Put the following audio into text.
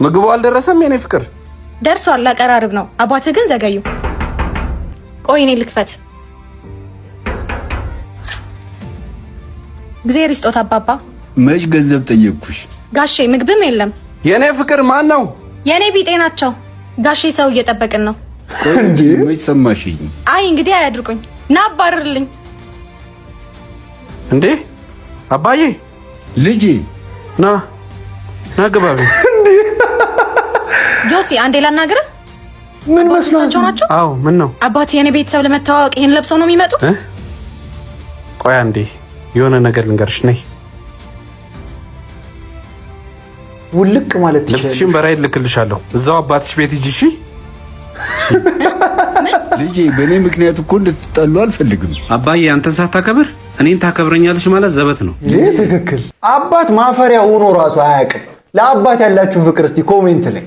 ምግቡ አልደረሰም የኔ ፍቅር? ደርሷል፣ ላቀራርብ ነው። አባትህ ግን ዘገዩ። ቆይ እኔ ልክፈት። እግዚአብሔር ይስጦት አባባ። መች ገንዘብ ጠየቅኩሽ? ጋሼ ምግብም የለም። የኔ ፍቅር ማን ነው? የኔ ቢጤ ናቸው ጋሼ። ሰው እየጠበቅን ነው። እንዴ መች ሰማሽኝ? አይ እንግዲህ አያድርቁኝ። ና አባርርልኝ። እንዴ አባዬ ልጄ ና ግባ ቤት። ጆሲ አንዴ ላናግርህ። ምን መስሏቸው ናቸው? አዎ ምን ነው? አባት የኔ ቤተሰብ ለመተዋወቅ ይሄን ለብሰው ነው የሚመጡት? ቆይ አንዴ የሆነ ነገር ልንገርሽ። ነይ ውልቅ ማለት ይችላል። ልብስሽን በራይድ ልክልሻለሁ። እዛው አባትሽ ቤት ሂጂ። እሺ ልጄ በእኔ ምክንያት እኮ እንድትጣሉ አልፈልግም። አባዬ አንተን ሳታከብር እኔን ታከብረኛለሽ ማለት ዘበት ነው። ይሄ ትክክል። አባት ማፈሪያ ሆኖ ራሱ አያውቅም። ለአባት ያላችሁን ፍቅር እስቲ ኮሜንት ላይ